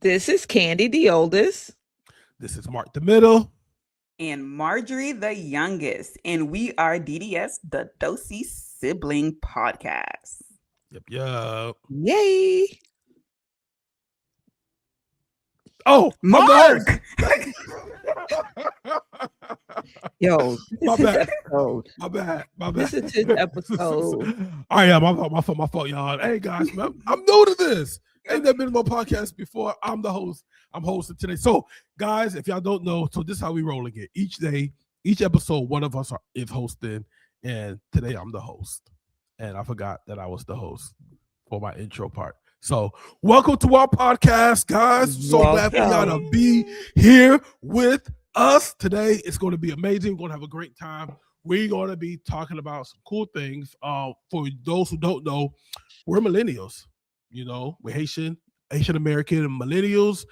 This is Candy, the oldest. This is Mark the middle. And Marjorie, the youngest. And we are DDS, the Dolcy Sibling Podcast. Yep. Yay. Oh, Mark! Yo, My this is bad. episode. My bad. This is his episode. Oh yeah, my fault, y'all. Hey guys, man, I'm new to this. Ain't never been on my podcast before. I'm the host. I'm hosting today. So, guys, if y'all don't know, so this is how we rolling it. Each day, each episode, one of us is hosting, and today I'm the host. And I forgot that I was the host for my intro part. So, welcome to our podcast, guys. So glad for y'all to be here with us today. It's going to be amazing. We're going to have a great time. We're going to be talking about some cool things. For those who don't know, we're millennials. You know, we're Haitian American and millennials.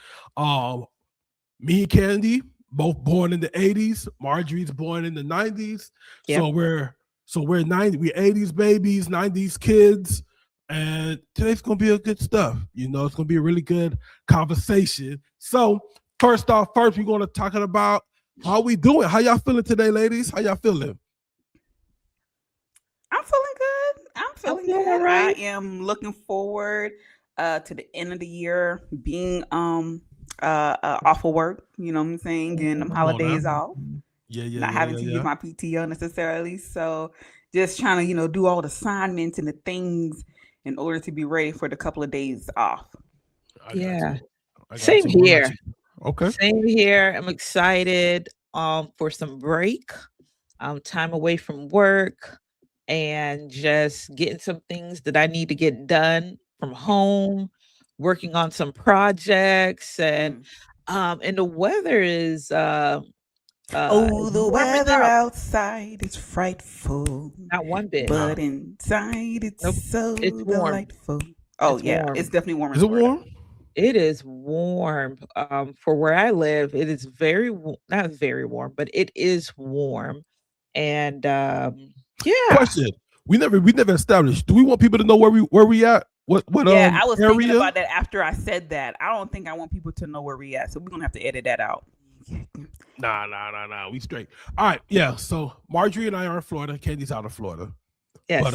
Me and Candy, both born in the 80s. Marjorie's born in the 90s. Yep. So we're 80s babies, 90s kids. And today's gonna be a good stuff. You know, it's gonna be a really good conversation. So first, we're gonna talk about how we doing. How y'all feeling today, ladies? How y'all feeling? I'm feeling good. I'm feeling good. Right. I am looking forward to the end of the year being off of work. You know what I'm saying? Getting them holidays off. Not having to use my PTO necessarily. So just trying to, do all the assignments and the things in order to be ready for the couple of days off. Same here. Okay. Same here. I'm excited for some break, time away from work, and just getting some things that I need to get done from home, working on some projects, and the weather is the weather outside is frightful. Not one bit. But inside it's it's warm. Delightful. Oh, warm. It's definitely warm. Is it warm? It is warm. For where I live, it is not very warm, but it is warm. And Question. We never established. Do we want people to know where we at? What I was area? thinking about that after I said that. I don't think I want people to know where we at, so we're gonna have to edit that out. Nah. We straight. All right, yeah. So Marjorie and I are in Florida. Candy's out of Florida. Yes. But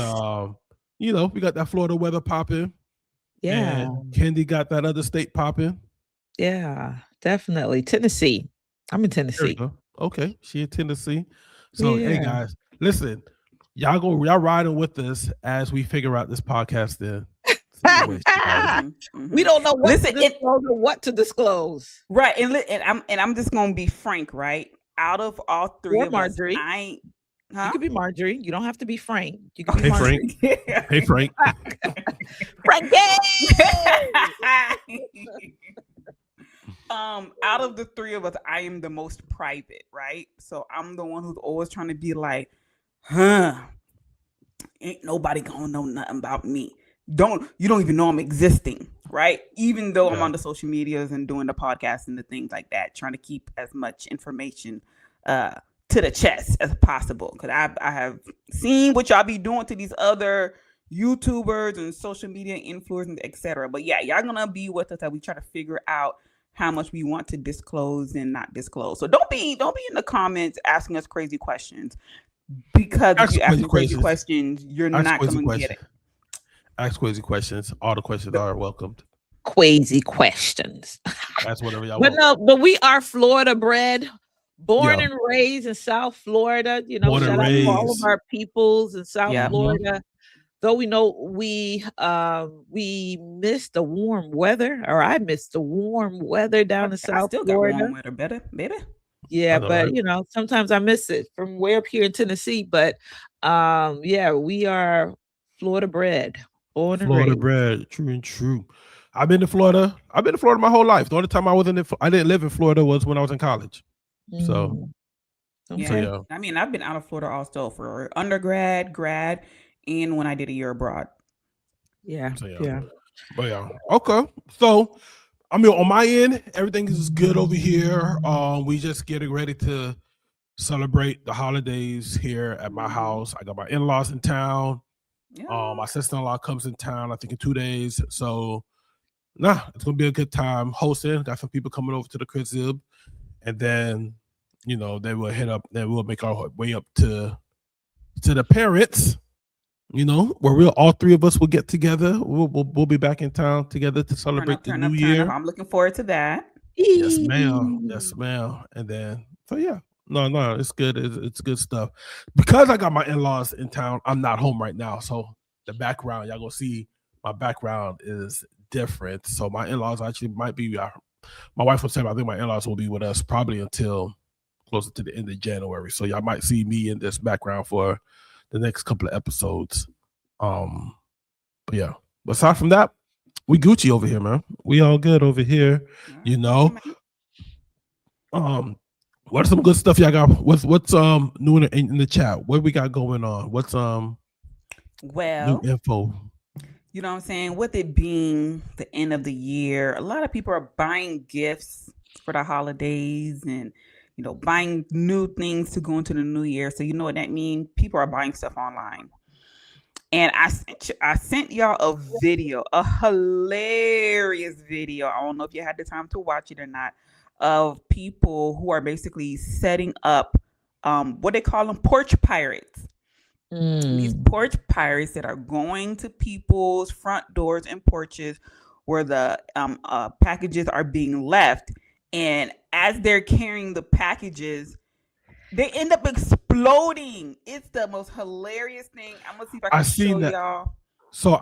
we got that Florida weather popping. Yeah. And Candy got that other state popping. Yeah, definitely. Tennessee. I'm in Tennessee. Okay. She in Tennessee. So hey guys, listen, y'all riding with us as we figure out this podcast then. We don't know what to disclose. Right. And I'm just gonna be frank, right? Out of all three of Marjorie. us, You could be Marjorie. You don't have to be Frank. You can be Marjorie. Hey Frank. Frank. Out of the three of us, I am the most private, right? So I'm the one who's always trying to be like, ain't nobody gonna know nothing about me. You don't even know I'm existing, right? Even though I'm on the social medias and doing the podcast and the things like that, trying to keep as much information to the chest as possible. Because I have seen what y'all be doing to these other YouTubers and social media influencers, etc. But yeah, y'all gonna be with us as we try to figure out how much we want to disclose and not disclose. So don't be in the comments asking us crazy questions, because if you ask me crazy questions, you're not going to get it. Ask crazy questions. All the questions are welcomed. Crazy questions. That's whatever y'all want. But we are Florida bred, born and raised in South Florida. Shout out to all of our peoples in South Florida. Though we know we missed the warm weather, or I missed the warm weather down in South Florida. Warm weather, better. Yeah, but sometimes I miss it from way up here in Tennessee. But we are Florida bred. Florida bred, true and true. I've been to Florida my whole life. The only time I didn't live in Florida was when I was in college. So, I mean, I've been out of Florida also for undergrad, grad, and when I did a year abroad. But okay. So, I mean, on my end, everything is good over here. We just getting ready to celebrate the holidays here at my house. I got my in-laws in town. My sister-in-law comes in town, I think, in 2 days. So Nah, it's gonna be a good time hosting. Got some people coming over to the crib, and then they will hit up. Then we'll make our way up to the parents. Where all three of us will get together. We'll be back in town together to celebrate the new year. I'm looking forward to that. Yes, ma'am. Yes, ma'am. And then, so yeah, no, it's good. It's good stuff. Because I got my in-laws in town, I'm not home right now. So the background, y'all gonna see my background is different. So my in-laws actually might be. My wife was saying I think my in-laws will be with us probably until closer to the end of January. So y'all might see me in this background for the next couple of episodes. But yeah. But aside from that, we Gucci over here, man. We all good over here. What's some good stuff y'all got? What's new in the chat? What we got going on? What's new info? You know what I'm saying? With it being the end of the year, a lot of people are buying gifts for the holidays and buying new things to go into the new year. So you know what that means? People are buying stuff online. And I sent y'all a video, a hilarious video. I don't know if you had the time to watch it or not, of people who are basically setting up what they call them porch pirates. These porch pirates that are going to people's front doors and porches where the packages are being left. And as they're carrying the packages, they end up exploding. It's the most hilarious thing. I'm gonna see if I can show y'all. So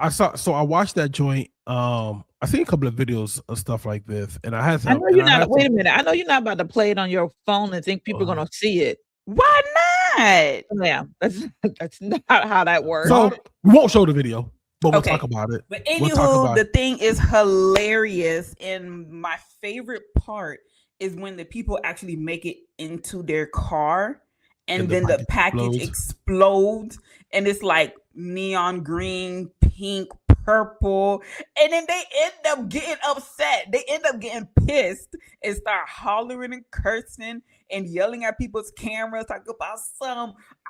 I watched that joint. I seen a couple of videos of stuff like this, and I had. Wait a minute. I know you're not about to play it on your phone and think people are gonna see it. Why not? Yeah, that's not how that works. So we won't show the video, but we'll talk about it. But anywho, the thing is hilarious, and my favorite part is when the people actually make it into their car, and then the package explodes, and it's like neon green, pink, purple, and then they end up getting upset. They end up getting pissed and start hollering and cursing and yelling at people's cameras, talking about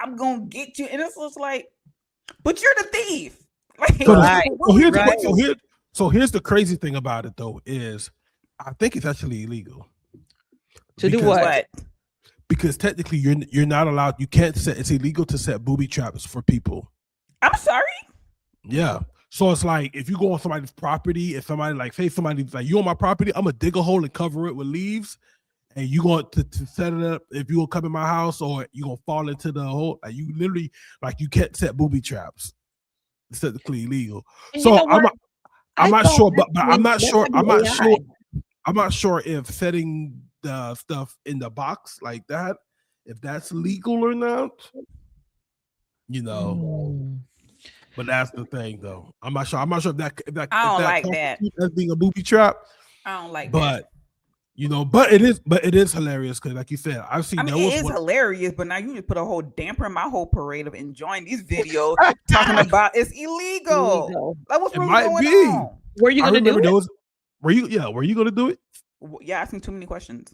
I'm gonna get you. And it's just like, but you're the thief. So here's the crazy thing about it though, is I think it's actually illegal. To do what? Because technically you're not allowed, you can't set, it's illegal to set booby traps for people. I'm sorry? Yeah. So it's like if you go on somebody's property, if somebody say somebody's like, you on my property, I'm gonna dig a hole and cover it with leaves, and you going to set it up. If you gonna come in my house, or you gonna fall into the hole, like you literally, like you can't set booby traps. It's technically illegal. And so I'm not sure, but I'm not sure. I'm not sure if setting the stuff in the box like that, if that's legal or not. But that's the thing, though. I'm not sure. I'm not sure if that. I don't like that as being a booby trap. I don't like that. But it is hilarious because, like you said, I've seen. It is hilarious, but now you just put a whole damper in my whole parade of enjoying these videos talking about it's illegal. Like what's really going on? Were you gonna do it? Were you gonna do it? Yeah, asking too many questions.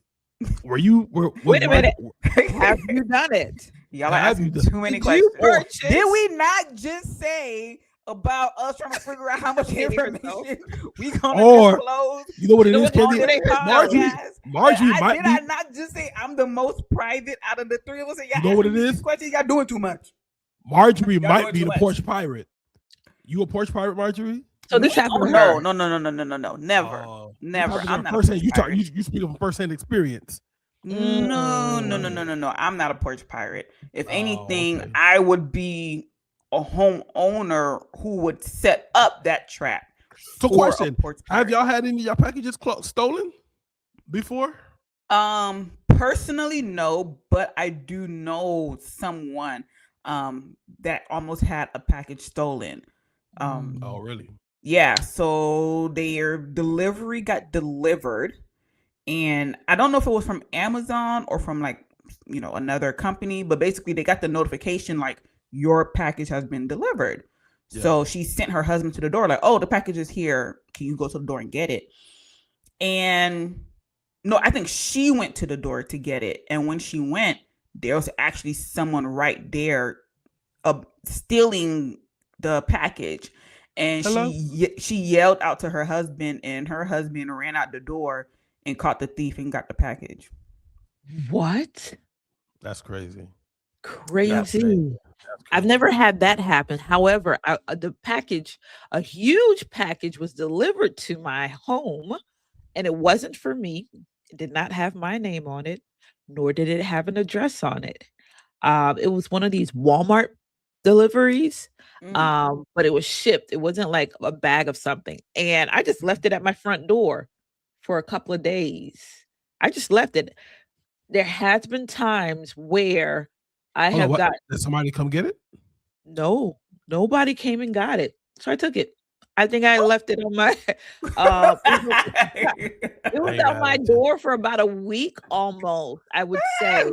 Wait a minute. Have you done it? Y'all are asking too many questions. Did we not just say about us trying to figure out how much information we gonna disclose? You know what it is, Candy? Marjorie might did I not just say I'm the most private out of the three of us? And you know what it is? Questions, y'all doing too much. Marjorie might be the porch pirate. You a porch pirate, Marjorie? So this happened. No. Never. I'm not. You speak from first-hand experience. No. I'm not a porch pirate. If anything, I would be a homeowner who would set up that trap. So, question: have y'all had any of your packages stolen before? Personally, no, but I do know someone that almost had a package stolen. Oh, really? Yeah, so their delivery got delivered, and I don't know if it was from Amazon or from another company, but basically they got the notification like your package has been delivered. Yeah. So she sent her husband to the door like, oh, the package is here. Can you go to the door and get it? And no, I think she went to the door to get it. And when she went, there was actually someone right there stealing the package. and Hello? she yelled out to her husband, and her husband ran out the door and caught the thief and got the package. What? That's crazy. That's Crazy. crazy. That's I've crazy. never had that happen. However, the package, a huge package was delivered to my home, and it wasn't for me. It did not have my name on it, nor did it have an address on it. It was one of these Walmart deliveries, Mm. but it was shipped. It wasn't like a bag of something, and I just left it at my front door for a couple of days. I just left it. There has been times where I Hold on, have what? got Did somebody come get it? no, nobody came and got it, so I took it. I think I left it on my, it was it was Ain't on mad my at you. door for about a week almost, I would say.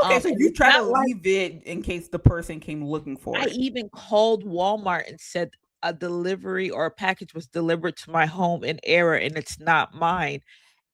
Okay, so And you it's try to not like leave it in case the person came looking for I it. even called Walmart and said a delivery or a package was delivered to my home in error and it's not mine.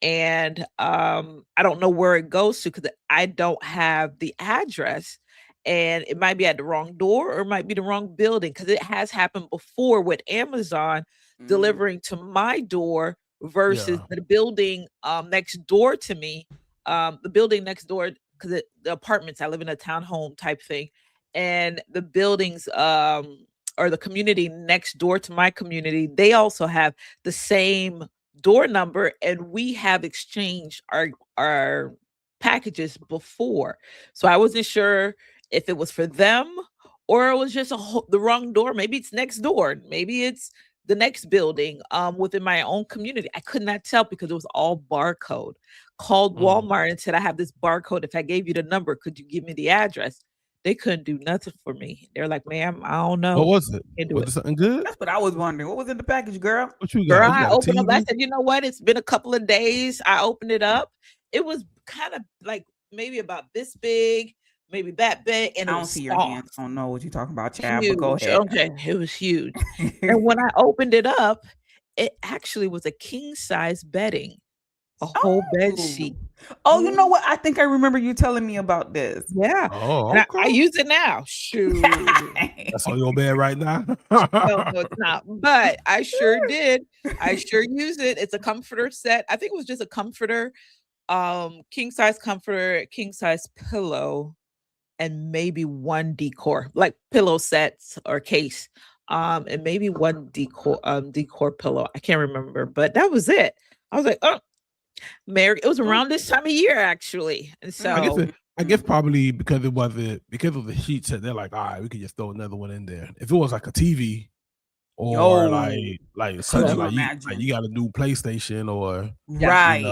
And I don't know where it goes to because I don't have the address, and it might be at the wrong door or it might be the wrong building because it has happened before with Amazon Mm. delivering to my door versus Yeah. the building next door to me. The building next door because the apartments, I live in a townhome type thing, and the buildings or the community next door to my community, they also have the same door number, and we have exchanged our packages before. So I wasn't sure if it was for them or it was just the wrong door. Maybe it's next door. Maybe it's the next building within my own community. I could not tell because it was all barcode. Called Mm. Walmart and said, I have this barcode. If I gave you the number, could you give me the address? They couldn't do nothing for me. They're like, ma'am, I don't What know. was it? Can't do Was it. it something good? That's what I was wondering. What was in the package, girl? What you Girl, got? You I got a opened up, I TV? said, "You know what? It's been a couple of days." I opened it up. It was kind of like maybe about this big, maybe that big, and I it don't was see your hands. soft, I don't know what you're talking about, child, but go huge. ahead. Okay, it was huge. And when I opened it up, it actually was a king size bedding, a whole bed Oh. sheet. Oh, you know Mhm. what? I think I remember you telling me about this. Yeah, Oh, and I okay. use it now. Shoot. That's on your bed right now. No, no, it's not, but I sure did. I sure use it. It's a comforter set. I think it was just a comforter, king size comforter, king size pillow, and maybe one decor, like pillow sets or case, and maybe one decor pillow. I can't remember, but that was it. I was like, oh, Mary, it was around this time of year actually. And I guess so it, I guess probably because of the sheet set, they're like, all right, we could just throw another one in there. If it was like a TV or Yo, could something you like you imagine? got a new PlayStation or yeah, Right.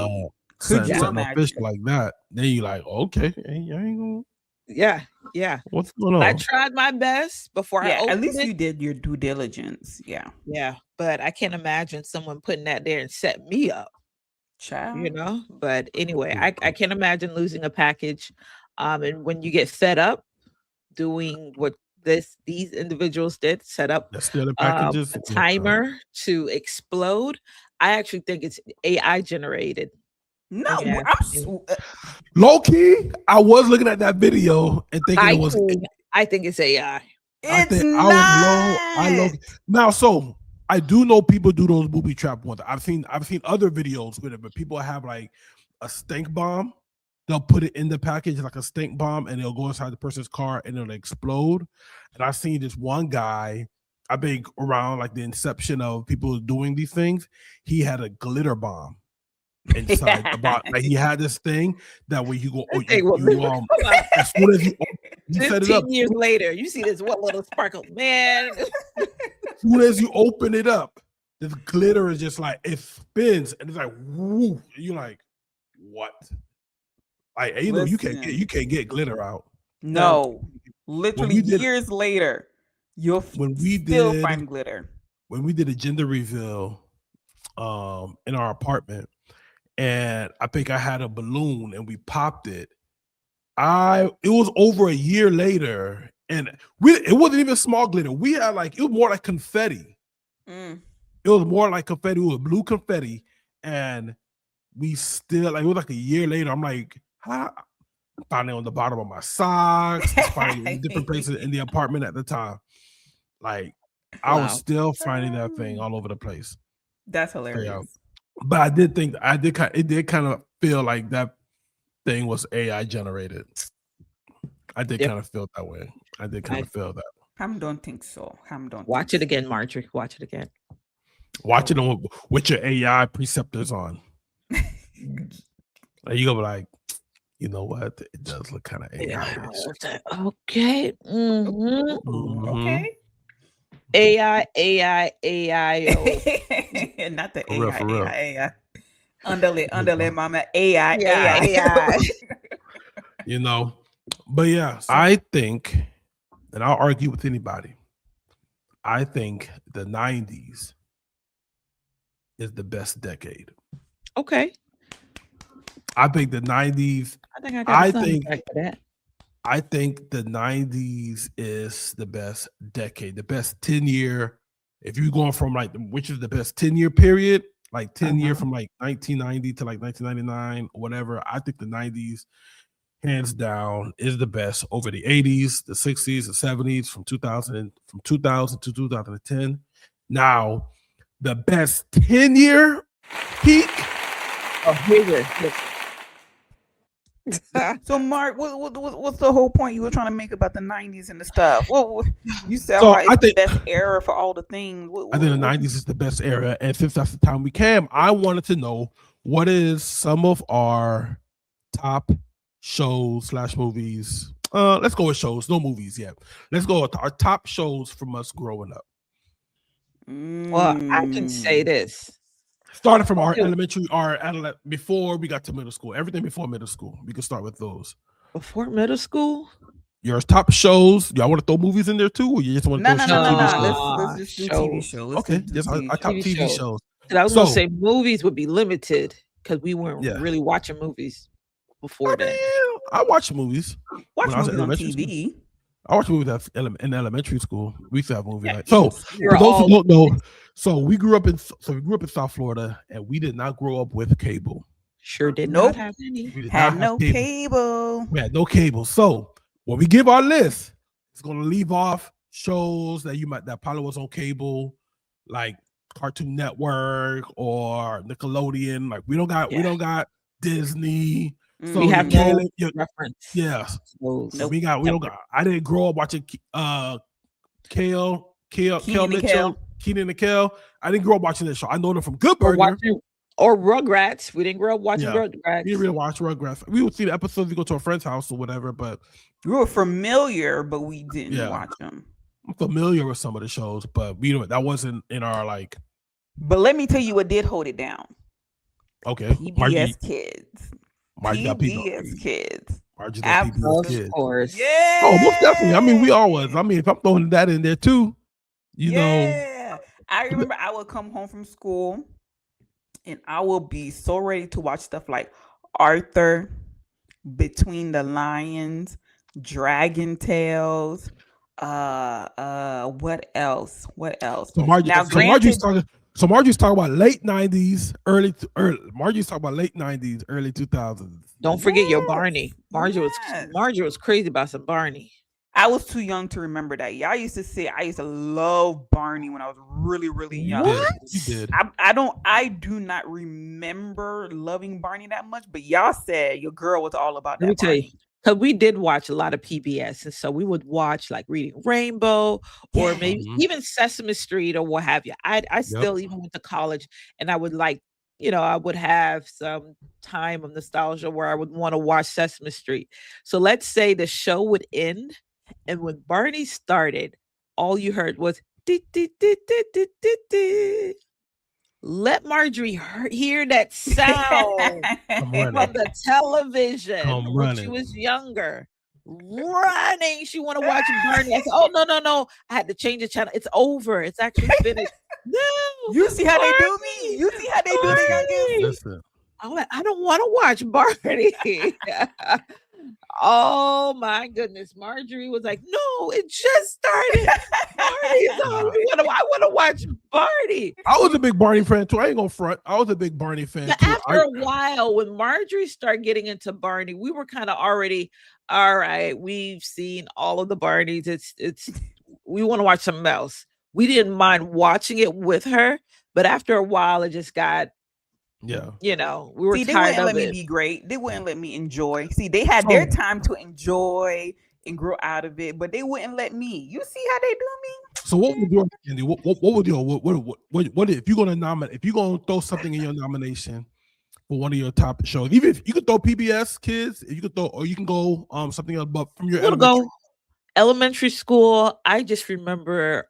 Could something you yeah, something official imagine? like that, then you like, okay, I ain't gonna, yeah, yeah. what's going But I on? tried my best before I Yeah, at opened least it. you did your due diligence. Yeah. Yeah, but I can't imagine someone putting that there and set me up. Child. But anyway, Mm, I can't imagine losing a package, and when you get fed up doing what these individuals did, set up, that's still the packages. a Yeah. timer to explode, I actually think it's AI generated. No, Yeah, Low key, I was looking at that video and thinking it I was. think I think it's AI. I it's think I was low. I not. low. Now, so I do know people do those booby trap ones. I've seen other videos with it, but people have like a stink bomb. They'll put it in the package like a stink bomb, and it'll go inside the person's car and it'll explode. And I seen this one guy. I think around like the inception of people doing these things, he had a glitter bomb inside the box. Like he had this thing that way you go, oh, That thing will come out as soon as you set it up, 15 years later. You see this one little sparkle, man. as soon as you open it up, the glitter is just like it spins and it's like woo. You're like, what? Like you know, Listen, you can't get glitter out. no, When literally we did years later, you'll when we still did find glitter. when we did a gender reveal in our apartment, and I think I had a balloon and we popped it. It was over a year later, and it wasn't even small glitter. We had like it was more like confetti. Mm. It was more like confetti. It was blue confetti, and we still like it was like a year later. I'm like, I found it on the bottom of my socks. It's finding in different places in the apartment at the time. Like I was Wow. still finding that thing all over the place. That's Yeah. hilarious. But I did think it did kind of feel like that thing was AI generated. I did Yep. kind of feel that way. I did kind I of feel that. Ham don't think so. Ham don't watch think it again, Marjorie. Watch it again. Watch it on with your AI preceptors on. And you go like, you know what? It does look kind of AI-ish. Okay. so. Mhm. Okay. AI, AI, AIO. Not the For real, AI, for real. AI. Underlay, mama. AI, Yeah, AI. AI. You know, but yeah, I think, and I'll argue with anybody. I think the 90s is the best decade. Okay. I think the 90s. I think I got a I sound think effect for that. I think the 90s is the best decade, the best 10-year. If you're going from like which is the best 10-year period, like 10-year from like 1990 to like 1999 or whatever, I think the 90s hands down is the best over the 80s, the 60s, the 70s, from 2000 to 2010. Now, the best 10-year peak. Oh, here. So, Mark, what's the whole point you were trying to make about the 90s and the stuff? What you said So how it's I the think best era for all the things. I think the 90s is the best era. And since that's the time we came, I wanted to know what is some of our top shows / movies. Let's go with shows, no movies yet. Let's go with our top shows from us growing up. Well, I can say this. Starting from our Okay. elementary, before we got to middle school, everything before middle school. We can start with those. Before middle school? Your top shows. Y'all want to throw movies in there too, or you just want to No. throw TV shows? Let's just do TV show. Let's Okay, just do just our TV top show. TV shows. I was gonna say movies would be limited because we weren't really watching movies before then. I watched movies. Watch movies on TV. I watched movies in elementary school. We used to have movie night. So for those who don't know, so we grew up in South Florida, and we did not grow up with cable. Sure did not have any. We had no cable. We had no cable. So when we give our list, it's gonna leave off shows that probably was on cable, like Cartoon Network or Nickelodeon. Like we don't got Disney. So we have no reference. Yeah. I didn't grow up watching Kale Mitchell, Keenan and Kel. I didn't grow up watching this show. I know them from Good Burger. Or Rugrats. We didn't grow up watching Rugrats. We didn't really watch Rugrats. We would see the episodes, we go to a friend's house or whatever, but we were familiar, but we didn't watch them. I'm familiar with some of the shows, but that wasn't in our like. But let me tell you what did hold it down. Okay. PBS Kids. PBS Kids. Margie got PBS Kids. Of course. Yeah. Oh, most definitely. I mean, we all was. I mean, if I'm throwing that in there too, you know. I remember I would come home from school and I will be so ready to watch stuff like Arthur, Between the Lions, Dragon Tales. What else? So Margie's talking about late 90s, early. Margie's talking about late 90s, early 2000s. Don't forget your Barney. Margie was crazy about some Barney. I was too young to remember that. Yeah, I used to love Barney when I was really, really young. What? You did. I do not remember loving Barney that much, but y'all said your girl was all about that. Let me tell you, because we did watch a lot of PBS, and so we would watch like Reading Rainbow or maybe even Sesame Street or what have you. I still even went to college, and I would I would have some time of nostalgia where I would want to watch Sesame Street. So let's say the show would end, and when Barney started, all you heard was let Marjorie hear that sound from the television when she was younger. Running, she want to watch Barney. I said, "Oh no! I had to change the channel. It's over. It's actually finished." No, you see how they do me. You see how they do the youngest. I don't want to watch Barney. Oh my goodness. Marjorie was like, "No, it just started. I want to watch Barney." I was a big Barney fan too. I ain't gonna front. I was a big Barney fan too. After a while, when Marjorie started getting into Barney, we were kind of already, all right, we've seen all of the Barneys. It's we want to watch something else. we didn't mind watching it with her, but after a while, it just got, Yeah. we were See, they tired wouldn't of let me it. be great. They wouldn't let me enjoy. See, they had their So time to enjoy and grow out of it, but they wouldn't let me. You see how they do me? so what would your Candy? What would your what if you're gonna nominate, if you're gonna throw something in your nomination for one of your top shows? Even if you could throw PBS Kids, if you could throw, or you can go something else, but from your I'm gonna elementary. go elementary school. I just remember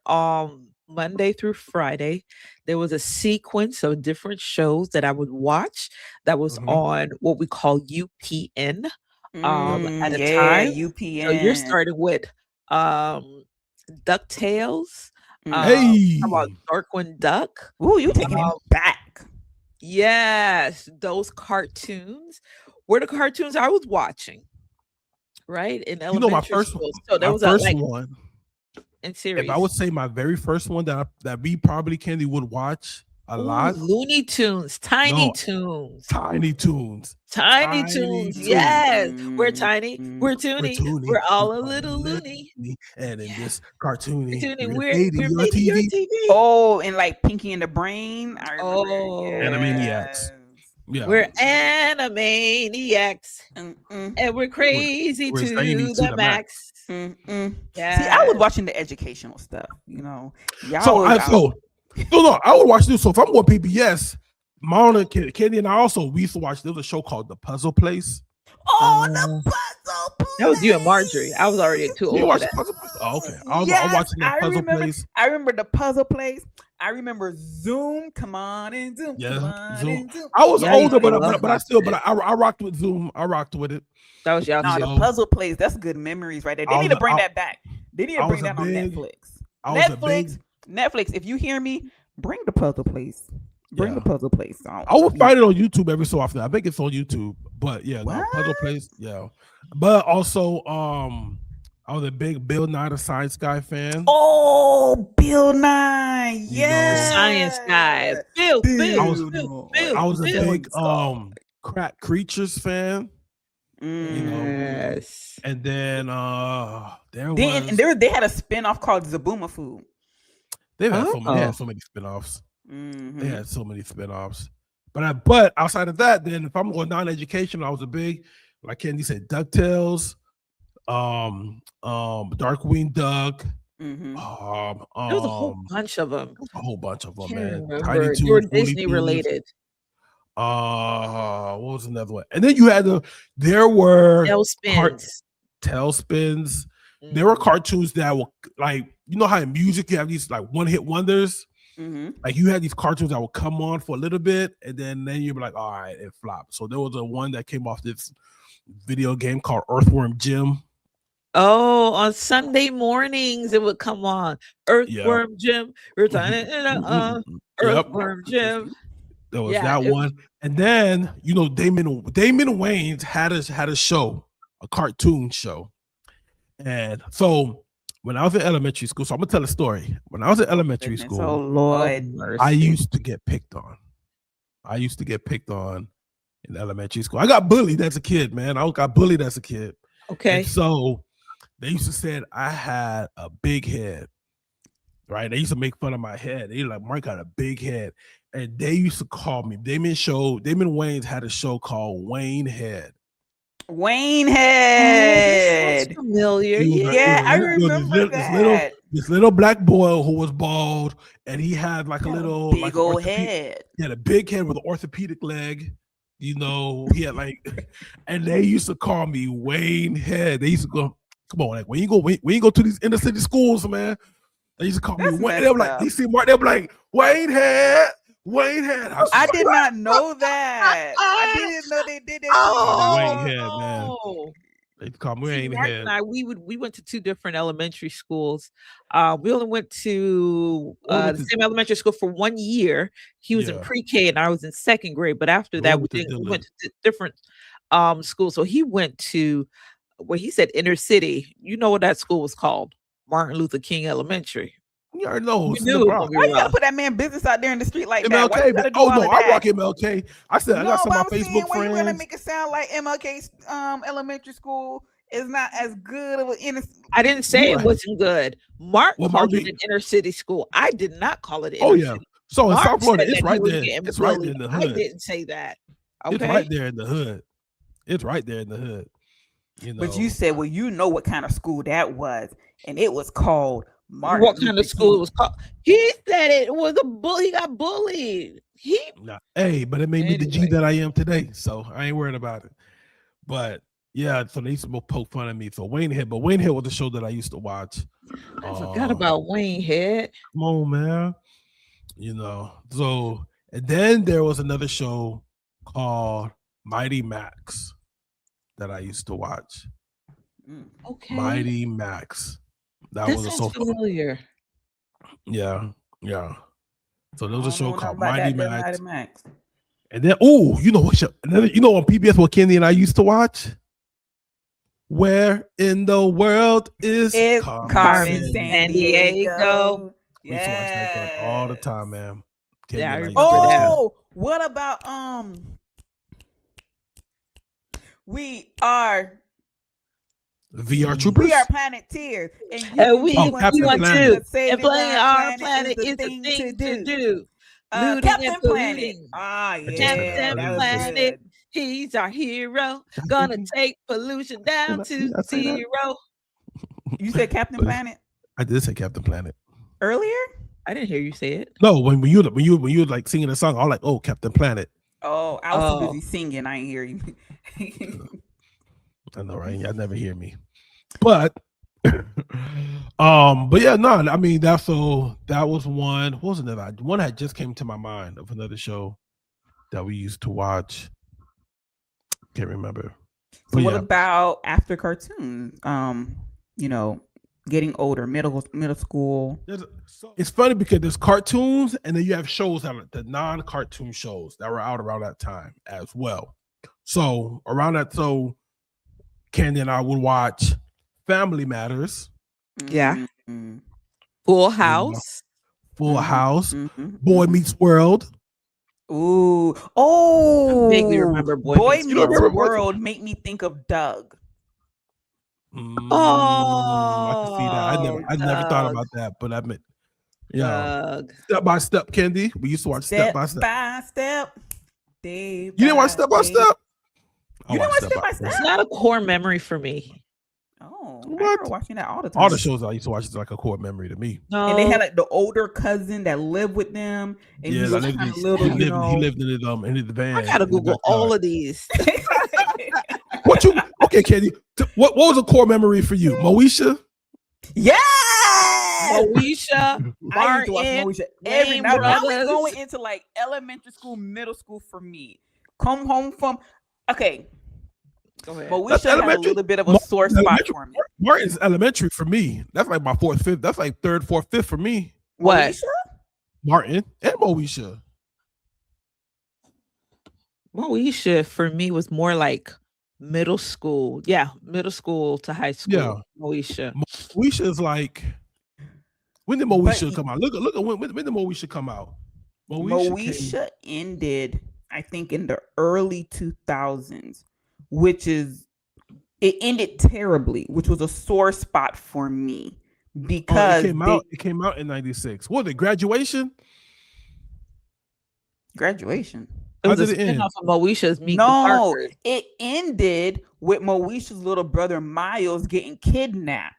Monday through Friday, there was a sequence of different shows that I would watch that was Mhm. on what we call UPN at a Yeah, time. So you're UPN. starting with um DuckTales, how about Hey, Darkwing Duck? Ooh, you taking it Um, back. yes, those cartoons were the cartoons I was watching, right? In you know elementary school. So there my was a first like one. in If I series. would say my very first one that we probably Candy would watch a Ooh, lot. Looney Tunes, Tiny No, Toons. Tiny Toons. Tiny Tiny Toons, Toons. yes. We're Mm, tiny, mm. we're We're toony, Toonie. we're all We a are a little little loony. Toonie, and in Yeah, this we're cartoony, toony, we're we're invading we're your invading your TV. TV. Oh, and like Pinky and the Brain. I remember. Oh, Animaniacs. Yes. Yeah. we're animaniacs Mm-mm. and we're We're, crazy we're zany to to the the max. max. Mm-mm. See, I was Yes. watching the educational stuff. Y'all So was I out. no, I would watch this. So if I'm going PBS, Mona, Candy, and I also, we used to watch. There was a show called The Puzzle Place. Oh, Uh, the puzzle that was you and Marjorie. I was already too You old for watch The that. Puzzle Place? Oh, okay. I'm Yes, watching That I Puzzle remember. Place. I remember the puzzle place. I remember Zoom. Come on and Zoom. Come Yeah, on Zoom. and Zoom. I was Yeah, I used older, to but love I watching still, it. I rocked with Zoom. I rocked with it. That was y'all No, You the too. know, puzzle place. That's good memories right there. They I need was to bring I, that back. They need to I was bring a that on big, Netflix. I was a big, Netflix. If you hear me, bring the puzzle place. Bring the yeah. puzzle place on. I would find it on YouTube every so often. I think it's on YouTube, but yeah, no, What? Puzzle Place, yeah. But also, I was a big Bill Nye the Science Guy fan. Oh, Bill Nye. You know, The Yeah. science guy. Bill, I Bill, was Bill Bill, Nye. I was a Bill. big Crack Creatures fan. You know, Yes. and then there Then was they had a spinoff called Zabooma Food. they had Oh. so many spinoffs. Mm-hmm. They had so many spinoffs. But outside of that, then if I'm going non-educational, I was a big, like Candy said, DuckTales, Darkwing Duck, Mm-hmm. There was a whole bunch of them. a whole bunch of them, Can't man. Tiny remember. They were Toons, Looney Disney Tunes. related. What was another one? And then you had there were Tailspins. Tailspins. There were cartoons that were like, you know how in music you have these like one-hit wonders? Mm-hmm. Like you had these cartoons that would come on for a little bit, and then you'd be like, all right, it flopped. So there was a one that came off this video game called Earthworm Jim. Oh, on Sunday mornings it would come on. Earthworm Jim. Earthworm Jim. There was that one. And then, you know, Damon Wayans had a show, a cartoon show. And so when I was in elementary school, so I'm gonna tell a story. When I was in elementary school, Oh Lord, I used to get picked on. In elementary school. I got bullied as a kid, man. I got bullied as a kid. Okay. And so they used to say I had a big head, right? They used to make fun of my head. They were like, Mark got a big head. And they used to call me. Damon Wayans had a show called Wayne Head. Wayne Head. Sounds familiar. I remember that. This little black boy who was bald, and he had like a little big old head. He had a big head with an orthopedic leg. You know, he had like, and they used to call me Wayne Head. They used to go, come on, like when you go to these inner city schools, man. They used to call me Wayne. They were like, they see Mark, they were like, Wayne Head. I did not know that. I didn't know they did that. Wayne Head, man. They call me Wayne Head. And we went to two different elementary schools. We only went to the same elementary school for 1 year. He was in pre-K and I was in second grade. But after that, we went to different schools. So he went to where he said inner city. You know what that school was called? Martin Luther King Elementary. You already know. Why you gotta put that man business out there in the street like MLK, that? Oh no, I rock MLK. I said I got some of my Facebook friends. Why you really make it sound like MLK's elementary school It's not as good of an innocent. I didn't say it Right. wasn't good. Mark Well, called Mark it an inner city school. I did not call it an Oh inner yeah. city. So in Mark South Florida, said it's that he right was there. getting It's right there bullied. in the I hood. didn't say that. It's Okay. right there in the hood. It's right there in the hood. You know. But you said, well, you know what kind of school that was, and it was called Martin What kind Luther of school King. it was called? He said it was a bully. He got bullied. Nah, hey, but it made me the G Anyway. that I am today. So I ain't worried about it. But yeah, so they used to poke fun at me. So Wayne Head, but Wayne Head was the show that I used to watch. I forgot about Wayne Head. Come on, man. You know, so and then there was another show called Mighty Max that I used to watch. Okay. Mighty Max. That This was a sounds show. familiar. Yeah. So there was a I show don't know called nothing Mighty about that Max. Mighty Max. And then, you know what? You know on PBS what Candy and I used to watch? Where in the world is It's Carmen San Diego. We used to watch that joint all the time, man. Candy Yeah, I and used remember to watch that. Oh, what about we are VR Troopers? We are Planeteers, and And we Captain want Planet. to. And playing our planet is the thing to do. Looting Captain and Planet. polluting. Ah, yeah, Captain that was Planet. good. He's our hero. Gonna take pollution down to Did I say that? zero. You said Captain Planet I did say Captain Planet. earlier? I didn't hear you say it. No, when you were like singing a song, I was like, oh, Captain Planet. Oh, I was too busy singing. I ain't hear you. I know, right? Y'all never hear me. But but yeah, no, I mean that was one. What was another one that just came to my mind of another show that we used to watch? Can't remember. So what about after cartoons? You know, getting older, middle school. It's funny because there's cartoons and then you have shows that are the non-cartoon shows that were out around that time as well. So around that, Candy and I would watch Family Matters. Yeah. Full House. Full House. Boy Meets World. Ooh. Oh. I vaguely remember Boy Meets World make me think of Doug. I can see that. I never thought about that, but I meant, Doug. Step by Step, Candy. We used to watch Step by Step. You didn't watch Step by Step? You didn't watch Step by Step? It's not a core memory for me. Oh, I remember watching that all the time. All the shows I used to watch is like a core memory to me. No. And they had like the older cousin that lived with them, and he was kind of little. He lived in the van. I gotta Google all of these. Okay, Candy? What was a core memory for you, Moesha? Yeah, Moesha, Martin, Moesha. Now we're going into like elementary school, middle school for me. Come home from okay. Go ahead. Moesha had a little bit of a sore spot for me. Martin's elementary for me. That's like my fourth, fifth. That's like third, fourth, fifth for me. What? Moesha? Martin and Moesha. Moesha for me was more like middle school. Yeah, middle school to high school. Yeah. Moesha. Moesha is like, when did Moesha come out? Look at when did Moesha come out? Moesha ended, I think, in the early 2000s, which is it ended terribly, which was a sore spot for me because it came out in 96. What, the graduation? Graduation. It was a spin-off of Moesha's Meet the Parkers. It ended with Moesha's little brother Miles getting kidnapped.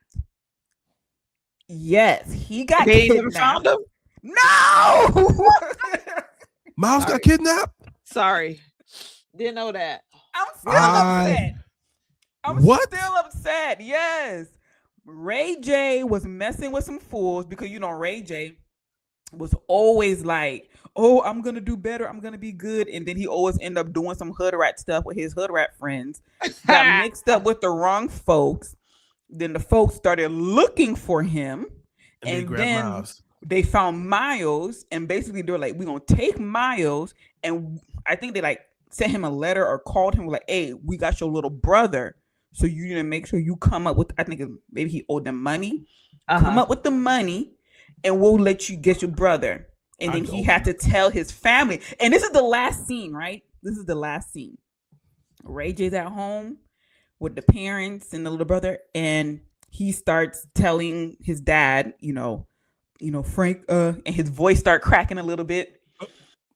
Yes, he got They kidnapped. never found him? No! Miles got kidnapped? Sorry. Didn't know that. I'm still upset. I'm still upset. Yes. Ray J was messing with some fools because, you know, Ray J was always like, oh, I'm going to do better. I'm going to be good. And then he always end up doing some hood rat stuff with his hood rat friends. Got mixed up with the wrong folks. Then the folks started looking for him. And then Miles. They found Miles. And basically they were like, we're going to take Miles. And I think they like sent him a letter or called him like, hey, we got your little brother. So you need to make sure you come up with, I think maybe he owed them money. Come up with the money and we'll let you get your brother. And then he had to tell his family. And this is the last scene, right? This is the last scene. Ray J's at home with the parents and the little brother, and he starts telling his dad, Frank, and his voice start cracking a little bit.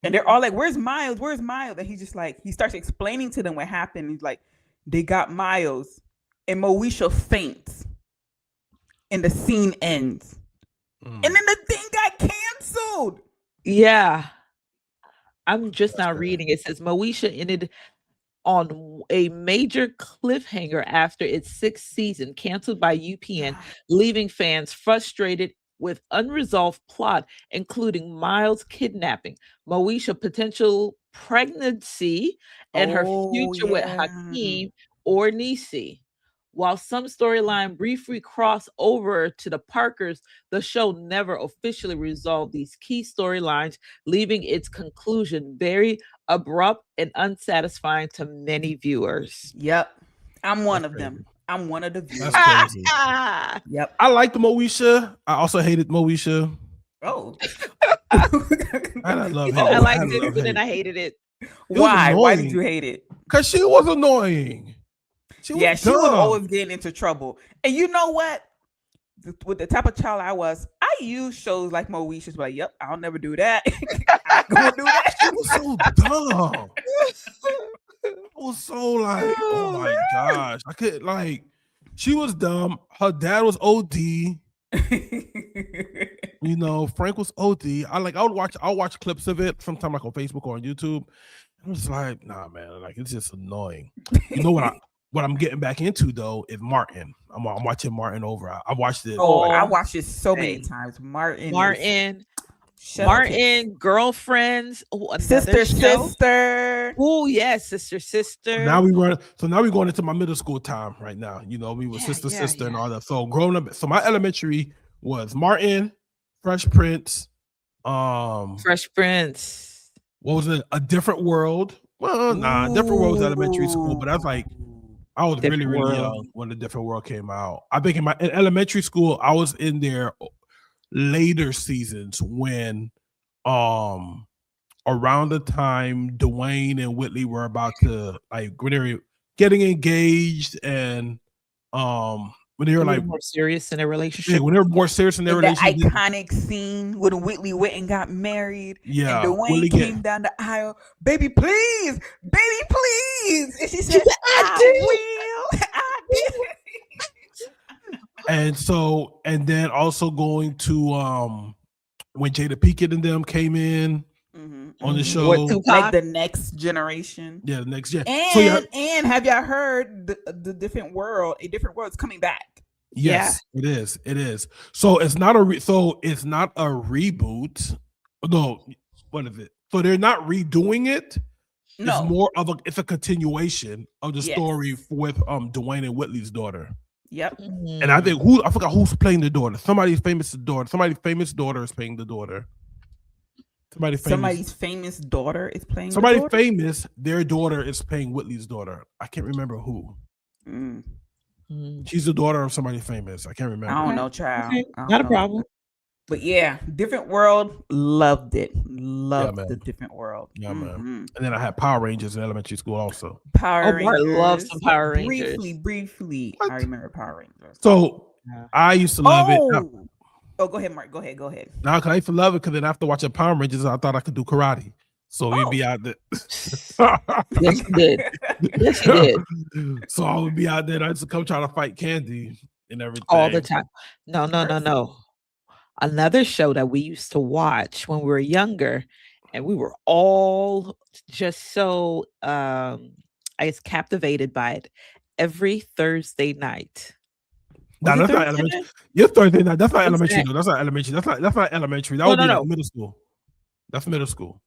And they're all like, "Where's Miles? Where's Miles?" And he's just like, he starts explaining to them what happened. He's like, they got Miles, and Moesha faints, and the scene ends. And then the thing got canceled. Yeah. I'm just now reading. It says Moesha ended on a major cliffhanger after its sixth season, canceled by UPN, leaving fans frustrated with unresolved plot, including Miles' kidnapping, Moesha's potential pregnancy, and her future with Hakeem or Nisi. While some storyline briefly crossed over to the Parkers, the show never officially resolved these key storylines, leaving its conclusion very abrupt and unsatisfying to many viewers. Yep. I'm one of them. I'm one of the viewers. That's crazy. Yep. I liked Moesha. I also hated Moesha. Oh. I love I it. liked it, but then I hated it. Why? Why did you hate it? Because she was annoying. She was always getting into trouble. And you know what? With the type of child I was, I use shows like Moesha's, like, yep, I'll never do that. I'm gonna do that. She was so dumb. I was so like, oh my gosh. I could she was dumb. Her dad was OD. Frank was OD. I'll watch clips of it sometime like on Facebook or on YouTube. I'm just like, nah, man, like it's just annoying. You know what I'm getting back into though is Martin. I'm watching Martin over. I watched it. I watched it so many times. Martin, Girlfriends, sister. Oh yes, sister. Now we're going into my middle school time right now. We were sister, and all that. So growing up, so my elementary was Martin, Fresh Prince. Fresh Prince. What was it? A Different World. Well, Different World was elementary school, but that's like I was really young when The Different World came out. I think in elementary school, I was in their later seasons when around the time Dwayne and Whitley were about to when they were getting engaged and when they were more serious in their relationship. Yeah, when they were more serious in their relationship. The iconic scene when Whitley went and got married. Yeah. And Dwayne came down the aisle. Baby, please. And she said, I will. And then also going to when Jada Pinkett and them came in on the show, like the next generation. Yeah, the next gen. And have y'all heard the Different World? A Different World's coming back. Yes, it is. It is. So it's not a reboot. No, what is it? So they're not redoing it. No. It's more of a continuation of the story with Dwayne and Whitley's daughter. Yep. And I think I forgot who's playing the daughter. Somebody's famous daughter is playing the daughter. Somebody's famous daughter is playing. Somebody famous, their daughter is playing Whitley's daughter. I can't remember who. She's the daughter of somebody famous. I can't remember. I don't know, child. Okay. Not a problem. But yeah, Different World, loved it. Loved the Different World. Yeah, man. And then I had Power Rangers in elementary school also. Power Rangers. I love some Power Rangers. Briefly, I remember Power Rangers. So I used to love it. Oh, go ahead, Mark. Go ahead. Now, I used to love it because then after watching Power Rangers, I thought I could do karate. So we'd be out there. Yes, you did. Yes, you did. So I would be out there. I used to come try to fight Candy and everything. All the time. No. Another show that we used to watch when we were younger, and we were all just so, I guess, captivated by it every Thursday night. No, that's not elementary. Your Thursday night. That's not elementary. No, that's not elementary. That's not elementary. That would be like middle school. That's middle school.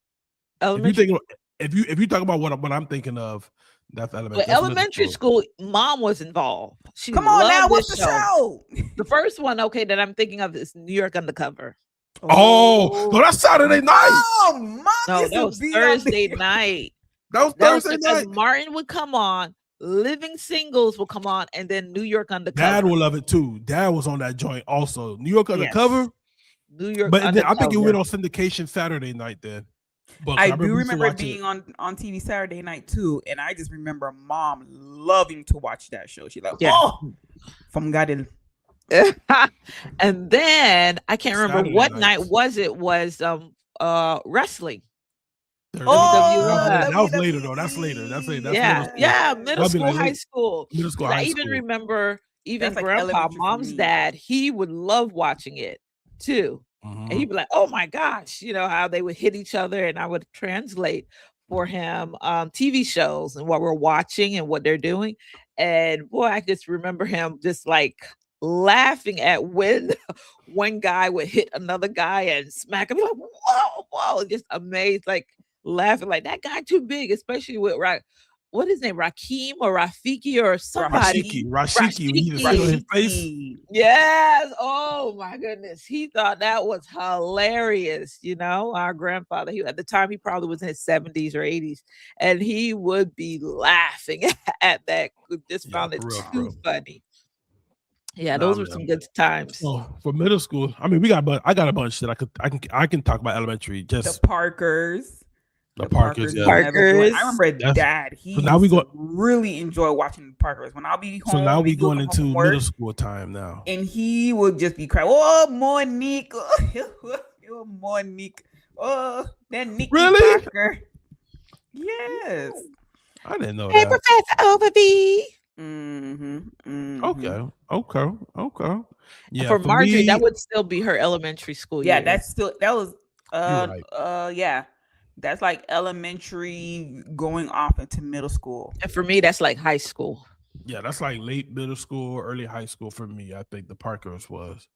Elementary. If you talk about what I'm thinking of, that's elementary. But elementary school, Mom was involved. She Come on now, what's the show? The first one, that I'm thinking of is New York Undercover. Oh, no, that's Saturday night. Oh, Mom, no, that was Thursday night. That was Thursday night. Martin would come on, Living Singles will come on, and then New York Undercover. Dad will love it too. Dad was on that joint also. New York Undercover. New York But Undercover. I think it went on syndication Saturday night then. But I remember do we used to remember it watch it. being on TV Saturday night too, and I just remember mom loving to watch that show. She's like, Yeah. "Oh, from Gadil." And then I can't remember Saturday what night nights. was wrestling. Oh, That WWF. was later though. That's later. That's later. That's middle Yeah, school. yeah, Yes. middle That'd be school, like high late school. middle school, Because I high even school. remember even That's like grandpa, elementary for mom's me. dad, he would love watching it too. And he'd be like, "Oh my gosh," how they would hit each other, and I would translate for him TV shows and what we're watching and what they're doing. And boy, I just remember him just like laughing at when one guy would hit another guy and smack him. Like, whoa, whoa, just amazed, like laughing like that guy too big, especially with what is his name, Rakim or Rafiki or somebody. Rashiki. When you see his face. Rashiki. Yes. Oh my goodness. He thought that was hilarious. Our grandfather, at the time, he probably was in his 70s or 80s, and he would be laughing at that. Just Yeah, found it for real, too bro. funny. Yeah, Nah, those were some good times. So for middle school, I mean, I got a bunch that I can talk about elementary. Just The Parkers. the Parkers. Yeah. Parkers. I remember Dad. He So now we go. really enjoy watching the Parkers. When I'll be home, So now we we going come into from work, middle school time now. and he would just be crying. Oh, Monique. Oh, Monique. Oh, that Nikki Really? Parker. Yes. I didn't know Hey, that. Professor Overby. Okay. Yeah, For Marjorie, me, that would still be her elementary school Yeah, years. that was you're right. yeah. That's like elementary going off into middle school. And for me, that's like high school. Yeah, that's like late middle school, early high school for me. I think the Parkers was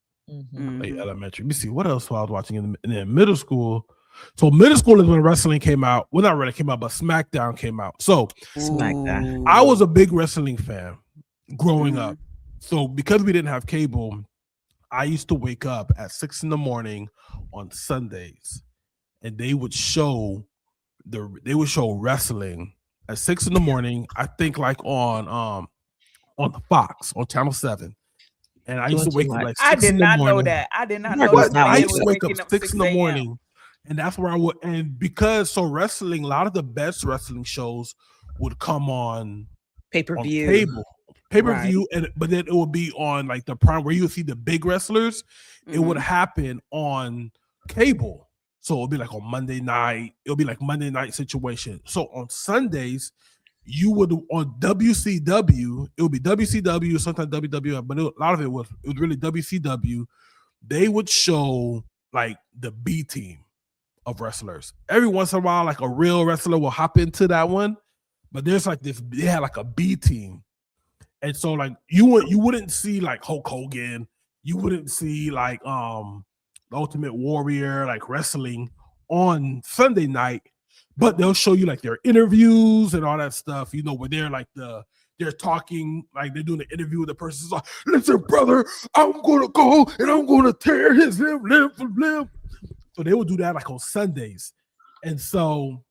late elementary. Let me see what else I was watching in middle school. So middle school is when wrestling came out. Well, not really came out, but SmackDown came out. So SmackDown. I was a big wrestling fan growing up. So because we didn't have cable, I used to wake up at 6 a.m. on Sundays, and they would show wrestling at 6 a.m. I think like on the Fox on Channel 7. And I used to wake up like 6 I did in the not know morning. that. I did not Mark know was that. not I like used to that. wake up Waking 6 in the 6 a.m. morning, and that's where I would. And because wrestling, a lot of the best wrestling shows would come on Pay-per-view. pay-per-view, but then it would be on like the prime where you would see the big wrestlers. It would happen on cable, so it would be like on Monday night. It would be like Monday night situation. So on Sundays, you would on WCW. It would be WCW, sometimes WWF, but a lot of it was really WCW. They would show like the B team of wrestlers. Every once in a while, like a real wrestler will hop into that one, but there's like this. They had like a B team, and so like you wouldn't see like Hulk Hogan. You wouldn't see like the Ultimate Warrior like wrestling on Sunday night, but they'll show you like their interviews and all that stuff. Where they're like they're talking, like they're doing an interview with the person. It's like, listen, brother, I'm gonna go and I'm gonna tear his limb from limb. So they would do that like on Sundays. And so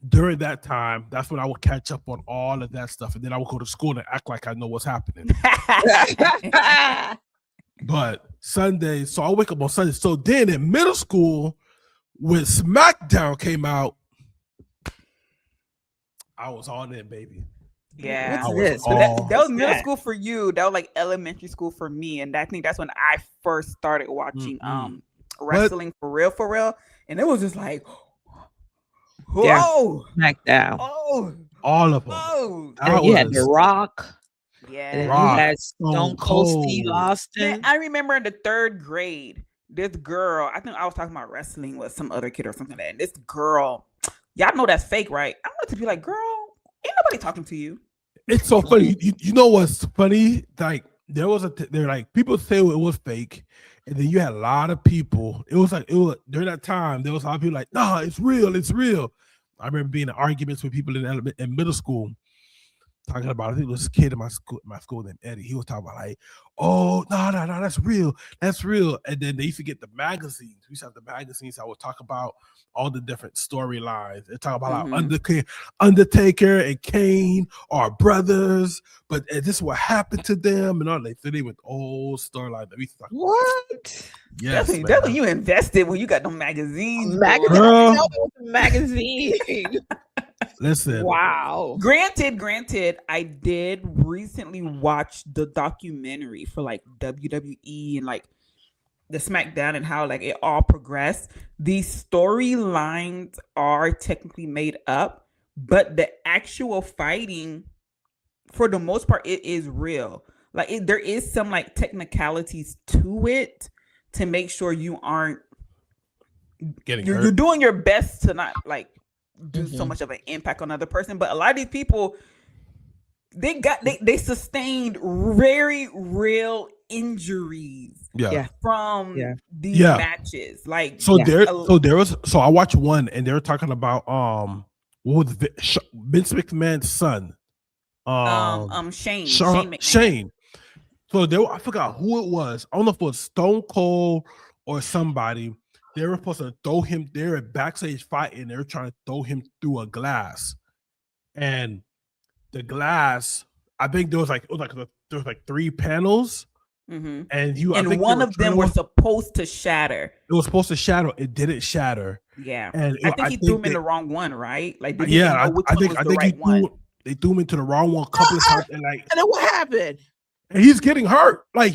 during that time, that's when I would catch up on all of that stuff. And then I would go to school and act like I know what's happening. But Sundays, so I wake up on Sunday. So then in middle school, when SmackDown came out, I was on it, baby. Yeah. What's this? That was middle school for you. That was like elementary school for me. And I think that's when I first started watching wrestling for real. And it was just like, whoa. SmackDown. Oh. All of them. Oh. And you had The Rock. Yeah. And Rock, you had Stone Cold Steve Austin. Man, I remember in the 3rd grade, this girl, I think I was talking about wrestling with some other kid or something like that. And this girl, y'all know that's fake, right? I wanted to be like, girl, ain't nobody talking to you. It's so funny. You know what's funny? Like they're like people say it was fake, and then you had a lot of people. It was during that time. There was a lot of people like, nah, it's real. I remember being in arguments with people in middle school, talking about, I think it was this kid in my school named Eddie. He was talking about like, oh, no, that's real. That's real. And then they used to get the magazines. We used to have the magazines that would talk about all the different storylines. They talk about how Undertaker and Kane are brothers, but this is what happened to them and all that. So they went old storylines. What? Yes, that's when you invested when you got them magazines. Magazine. Listen. Wow. Granted, I did recently watch the documentary for like WWE and like the SmackDown and how like it all progressed. These storylines are technically made up, but the actual fighting, for the most part, it is real. Like there is some like technicalities to it to make sure you aren't getting hurt. You're doing your best to not like do so much of an impact on another person. But a lot of these people, they sustained very real injuries from these matches. Like there was I watched one and they were talking about what was Vince McMahon's son, Shane. So I forgot who it was. I don't know if it was Stone Cold or somebody. They were supposed to throw him there at backstage fighting. They were trying to throw him through a glass, and the glass, I think there was like 3 panels, and one of them were supposed to shatter. It was supposed to shatter. It didn't shatter. Yeah, and I think he threw him in the wrong one, right? Like, I think they threw him into the wrong one a couple of times, and then what happened? And he's getting hurt. Like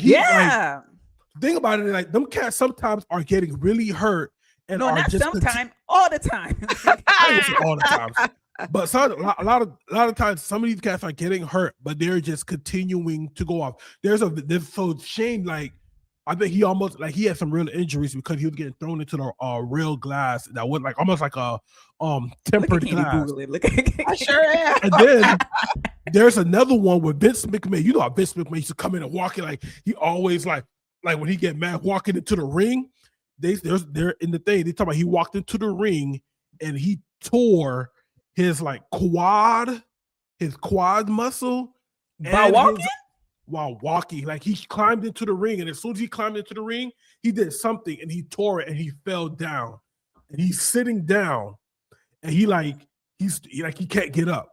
think about it, like them cats sometimes are getting really hurt, and not just sometimes, all the time. All the time. But a lot of times, some of these cats are getting hurt, but they're just continuing to go off. So Shane, like, I think he had some real injuries because he was getting thrown into the real glass that was like almost like a tempered glass. I sure am. And then there's another one with Vince McMahon. You know how Vince McMahon used to come in and walk in, like he always like when he get mad walking into the ring. They're in the thing. They talk about he walked into the ring and he tore his quad muscle while walking. Like he climbed into the ring, and as soon as he climbed into the ring, he did something and he tore it and he fell down. And he's sitting down, and he can't get up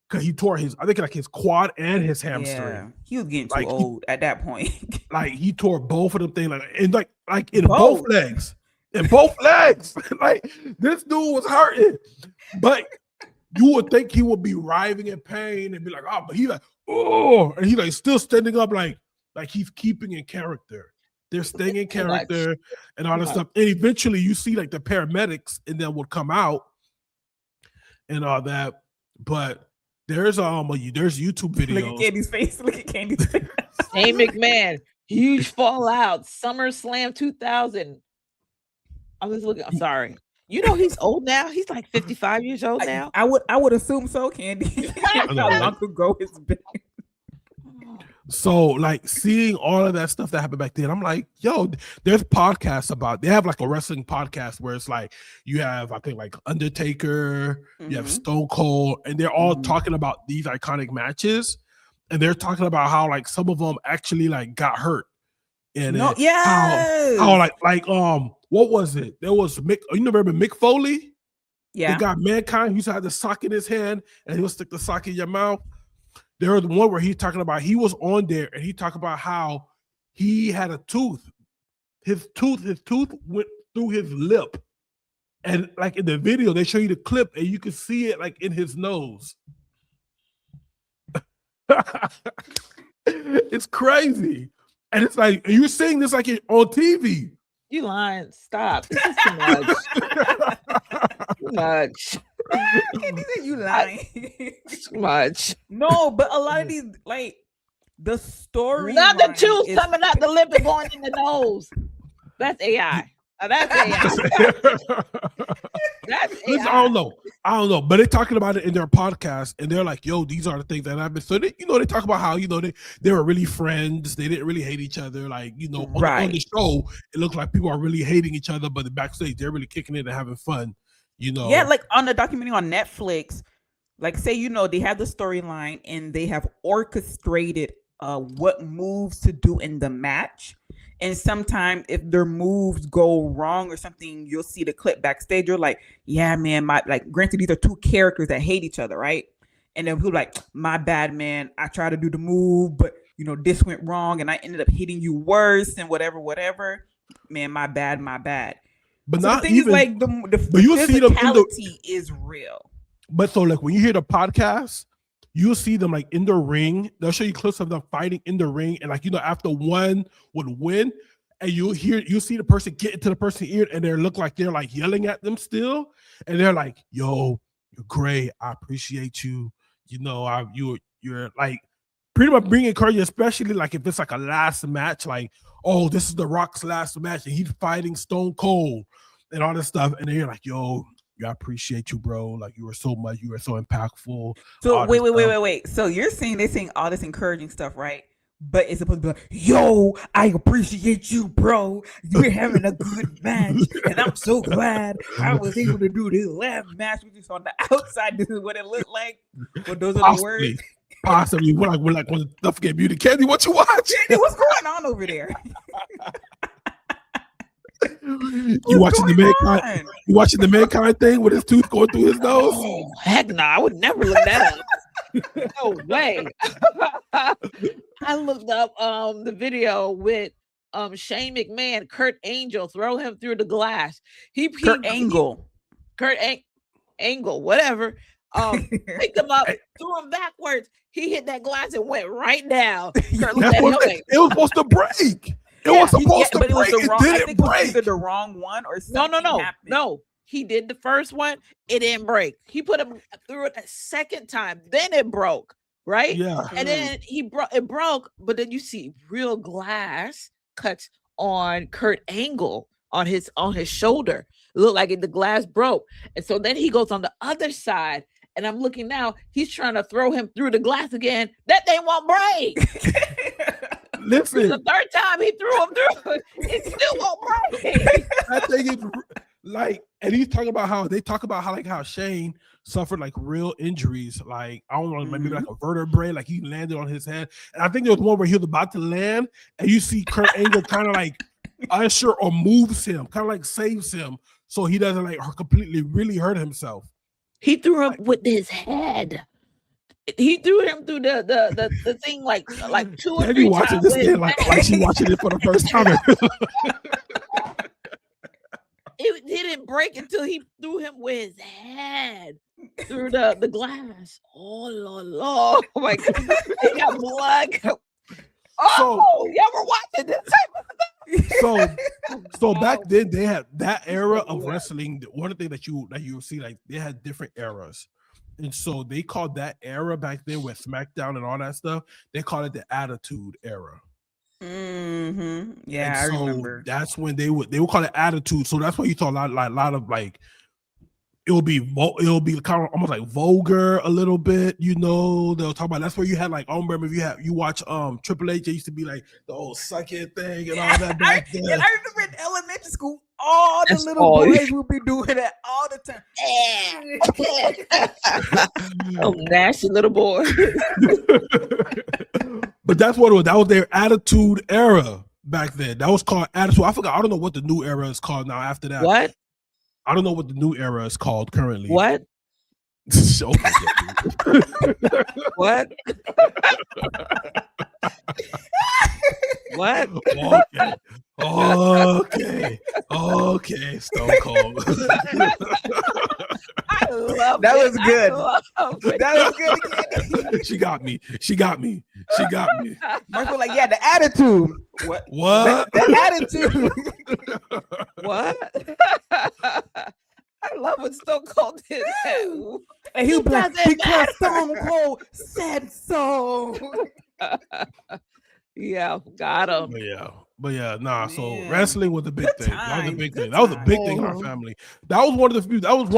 because he tore his quad and his hamstring. Yeah, he was getting too old at that point. Like he tore both of them things, like in both legs. In both legs. Like this dude was hurting. But you would think he would be writhing in pain and be like, oh, but he like, oh, and he like still standing up like he's keeping in character. They're staying in character and all that stuff. And eventually you see like the paramedics and then would come out and all that. But there's YouTube videos. Look at Candy's face. Shane McMahon, huge fallout. SummerSlam 2000. I'm sorry. You know he's old now. He's like 55 years old now. I would assume so, Candy. How long ago it's been. So like seeing all of that stuff that happened back then, I'm like, yo, there's podcasts they have like a wrestling podcast where it's like you have, I think, like Undertaker, you have Stone Cold, and they're all talking about these iconic matches, and they're talking about how like some of them actually like got hurt. And what was it? There was Mick. You remember Mick Foley? Yeah. They got Mankind. He used to have the sock in his hand, and he would stick the sock in your mouth. There was one where he's talking about he was on there, and he talked about how he had a tooth. His tooth went through his lip, and like in the video, they show you the clip, and you can see it like in his nose. It's crazy. And it's like, you're seeing this like on TV. You lying. Stop. This is too much. Too much. You lying. Too much. No, but a lot of these, like, the story. Not the tooth coming out the lip and going in the nose. That's AI. That's AI. That's AI. Listen, I don't know, but they're talking about it in their podcast, and they're like, "Yo, these are the things that happened." So they talk about how they were really friends. They didn't really hate each other. Like on the show, it looks like people are really hating each other, but the backstage they're really kicking it and having fun. Yeah, like on the documentary on Netflix, like say they have the storyline and they have orchestrated what moves to do in the match. And sometimes if their moves go wrong or something, you'll see the clip backstage. You're like, yeah, man, granted, these are two characters that hate each other, right? And then people like, my bad, man. I tried to do the move, but this went wrong and I ended up hitting you worse and whatever. Man, my bad. But so not the thing even, is like the but you'll see them in physicality is real. But so like when you hear the podcast, you'll see them like in the ring. They'll show you clips of them fighting in the ring, and like after one would win, and you'll see the person get into the person's ear, and they look like they're like yelling at them still, and they're like, "Yo, you're great. I appreciate you. You're like pretty much bringing encouragement, especially like if it's like a last match, like oh, this is The Rock's last match, and he's fighting Stone Cold and all this stuff, and then you're like, yo." I appreciate you, bro. Like you were so impactful. So wait. So you're saying they're saying all this encouraging stuff, right? But it's supposed to be like, yo, I appreciate you, bro. You're having a good match. And I'm so glad I was able to do this last match with you. So on the outside, this is what it looked like. Well, those are the words. Possibly. We're like when stuff get muted. Candy, what you watch? Candy, what's going on over there? You watching the Mankind thing with his tooth going through his nose? Oh, heck no, I would never look that up. No way. I looked up the video with Shane McMahon, Kurt Angle, throw him through the glass. Kurt Angle, whatever. Picked him up, threw him backwards. He hit that glass and went right down. Kurt looked at him like, it was supposed to break. It was supposed to break. It was the wrong. I think it was either the wrong one or something. No. He did the first one. It didn't break. He put him through it a second time. Then it broke. Right. Yeah. And then it broke. But then you see real glass cuts on Kurt Angle on his shoulder. It looked like the glass broke. And so then he goes on the other side. And I'm looking now. He's trying to throw him through the glass again. That thing won't break. Listen, the third time he threw him through, it still won't break. That thing is like, and he's talking about how Shane suffered like real injuries, like I don't know, maybe like a vertebrae, like he landed on his head. And I think there was one where he was about to land, and you see Kurt Angle kind of like usher or moves him, kind of like saves him, so he doesn't like completely really hurt himself. He threw him with his head. He threw him through the thing like 2 or 3 watching times. This like she watching it for the first time. It didn't break until he threw him with his head through the glass. Oh Lord! Oh my God! He got blood. Oh, y'all were watching this type of thing. So back then they had that era of wrestling. One of the things that you see, like they had different eras. And so they called that era back then with SmackDown and all that stuff, they called it the Attitude Era. Mm-hmm. Yeah, and I so remember. That's when they would call it Attitude. So that's why you saw a lot of like it'll be kind of almost like vulgar a little bit, they'll talk about. That's where you had like, I remember you watch Triple H, it used to be like the old suck it thing and all that back then. And I remember in elementary school, all the little boys would be doing that all the time. Oh, nasty little boy. But that's what it was. That was their Attitude Era back then. That was called Attitude. I forgot. I don't know what the new era is called now after that. What? I don't know what the new era is called currently. What? What? What? Okay, Stone Cold. I love that. It. Was good. That was good. She got me. Marco, like, yeah, the attitude. What? The attitude. What? I love what Stone Cold did. And he was like, because Stone Cold said so. Yeah, got him. But yeah, nah. So wrestling was a big thing. That was a big thing. That was a big thing in our family. That was one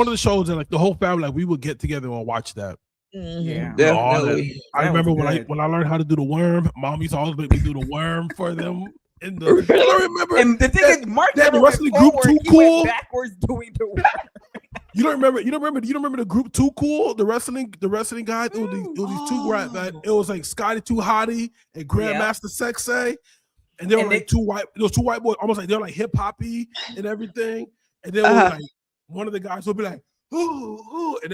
of the shows that like the whole family, like we would get together and watch that. Yeah, definitely. I remember when I learned how to do the worm. Mom used to always make me do the worm for them. I remember. And the thing is, Mark that wrestling group too cool. Backwards doing the worm. You don't remember the group Too Cool, the wrestling guys. It was these two guys that it was like Scotty Too Hottie and Grandmaster Sexay. And they were like two white boys, almost like they're like hip hoppy and everything. And they were like one of the guys would be like, ooh, and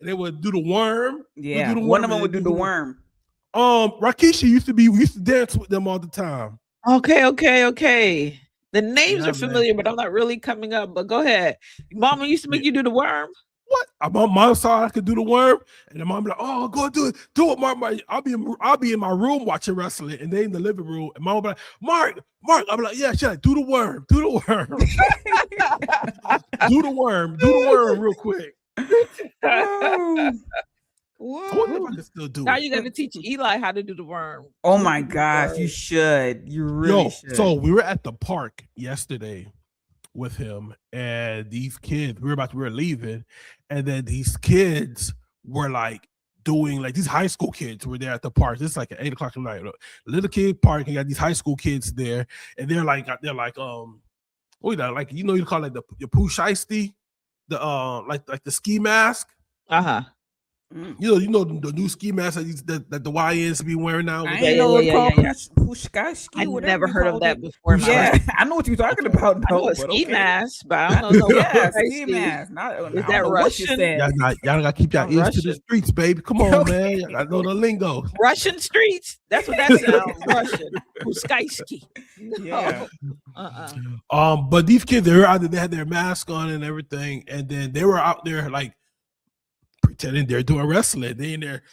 they would do the worm. Yeah, one of them would do the worm. Rakishi we used to dance with them all the time. Okay. The names are familiar, but I'm not really coming up. But go ahead. Mama used to make you do the worm. What? My mom saw I could do the worm, and the mom be like, "Oh, go do it, Mark. I'll be in my room watching wrestling, and they in the living room." And mom be like, "Mark." I'm like, "Yeah, shit, do the worm, do the worm, do the worm, real quick." Whoa. I wonder if I can still do now it. you got to teach Eli how to do the worm. Oh my gosh, you should. You really should. So we were at the park yesterday with him, and these kids, we were leaving, and then these kids were like doing, like, these high school kids were there at the park. This is like at 8 o'clock at night. Little kid park, and you got these high school kids there, and they're like what you call it, the poo shiesty, the like the ski mask. You know the new ski mask that the YNs be wearing now. I never heard of that before. Yeah, I know what you're talking about. No, ski mask, but I don't know. Ski mask. Is that Russian? Y'all gotta keep y'all ears to the streets, baby. Come on, man. I know the lingo. Russian streets. That's what that sounds. Russian. Puskaiski. Yeah. But these kids, they had their mask on and everything, and then they were out there like pretending they're doing wrestling. They in there,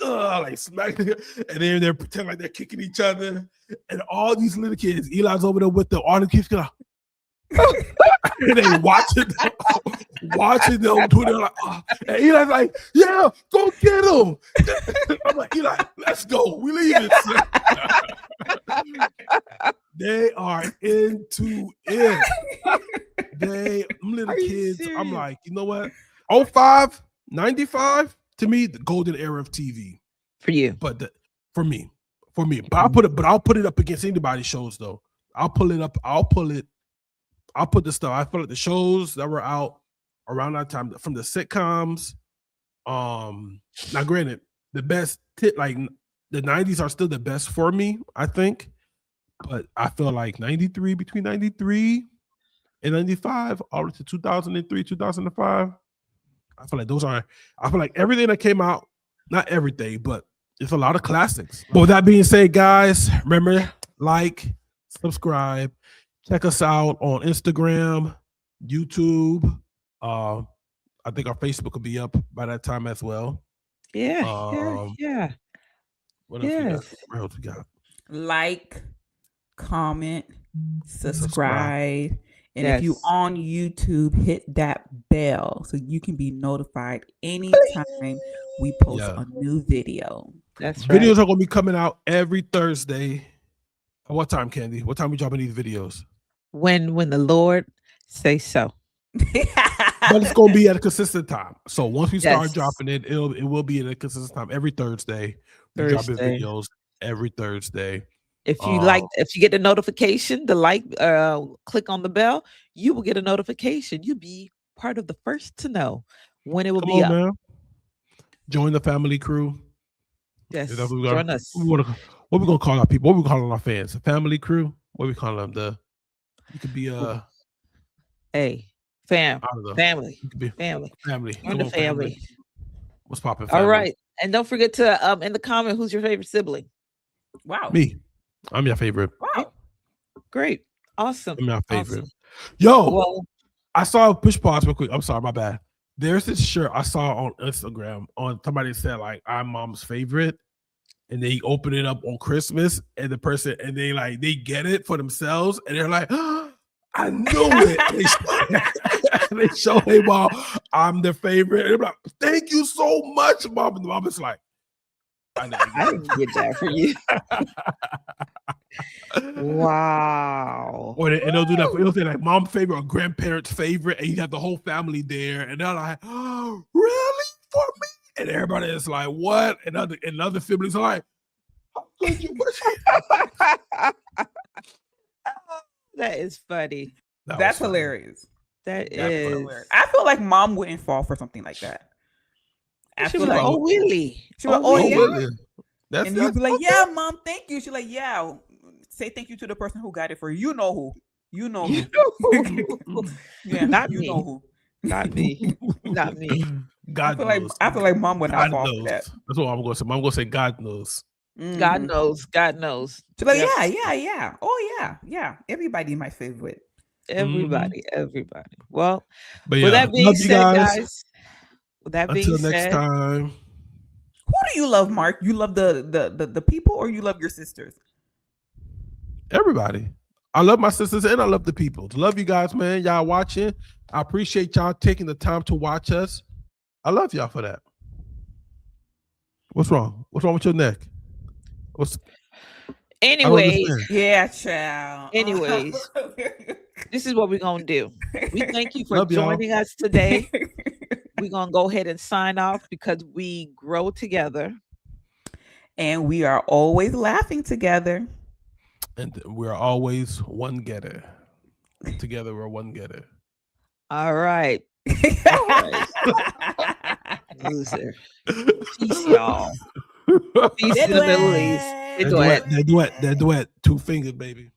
like smacking, and they're in there pretending like they're kicking each other. And all these little kids, Eli's over there with all the kids, and they watching them doing it like, and Eli's like, "Yeah, go get them." I'm like, "Eli, let's go. We leaving." They are into it. Them little kids. Serious? I'm like, you know what? 05, 95, to me, the golden era of TV. For you. But for me. But I'll put it up against anybody's shows though. I'll put the stuff. I feel like the shows that were out around that time from the sitcoms. Now granted, the best like the 90s are still the best for me, I think. But I feel like between 93 and 95, all the way to 2003, 2005. I feel like everything that came out, not everything, but it's a lot of classics. But with that being said, guys, remember, like, subscribe, check us out on Instagram, YouTube. I think our Facebook will be up by that time as well. Yeah. What else we got? Like, comment, subscribe. And if you on YouTube, hit that bell so you can be notified anytime we post a new video. That's right. Videos are going to be coming out every Thursday. At what time, Candy? What time we dropping these videos? When the Lord say so. But it's going to be at a consistent time. So once we start dropping it, it will be at a consistent time every Thursday. We're dropping videos every Thursday. If you if you get the notification, click on the bell, you will get a notification. You'll be part of the first to know when it will be up. Man. Join the family crew. Yes, join us. What we gonna call our people? What we calling our fans? A family crew? What we calling them? You could be family. You could be family. Join the family. What's popping? All right, and don't forget to in the comment, who's your favorite sibling? Wow, me. I'm your favorite. Wow. Great. Awesome. I'm your favorite. Awesome. Yo, I saw push pause real quick. I'm sorry, my bad. There's this shirt I saw on Instagram on somebody said like I'm mom's favorite, and they open it up on Christmas, and the person and they get it for themselves, and they're like, oh, I knew it. They show their mom, I'm their favorite. And they're like, thank you so much, mom. And the mom is like, I didn't get that for you. Wow. Or and they'll do that. It'll say like mom favorite or grandparents favorite, and you have the whole family there, and they're like, "Oh, really? For me?" And everybody is like, "What?" And other siblings are like, "How could you?" That is funny. That's hilarious. That That's That part. is. hilarious. I feel like mom wouldn't fall for something like that. I She feel was like, like "Oh, really? she was like, Oh, oh Oh, yeah, really?" really? That's and you'd be like, okay. yeah, mom, thank you. She's like, yeah, say thank you to the person who got it for you. You know who? You know You who? know, Yeah, not you know me, who. not me, not me. God knows. I feel like mom would not God fall for knows. that. That's what I'm going to say. I'm going to say God knows. God Mhm. knows. God knows. She's like, Yep. yeah. Oh yeah. Everybody my favorite. Mhm. Everybody. Well, But with yeah, that being love you said, guys. guys. With that being Until next said, time. Who do you love, Mark? You love the people, or you love your sisters? Everybody. I love my sisters and I love the people. Love you guys, man. Y'all watching. I appreciate y'all taking the time to watch us. I love y'all for that. What's wrong? What's wrong with your neck? I don't anyways, understand. Yeah, child. anyways, this is what we're gonna do. We thank you for Love y'all. joining us today. We're gonna go ahead and sign off because we grow together. And we are always laughing together. And we're always one getter. Together we're one getter. All right. Loser. Peace, y'all. Peace to the Middle East. Duet. They duet. That duet. 2 fingers, baby.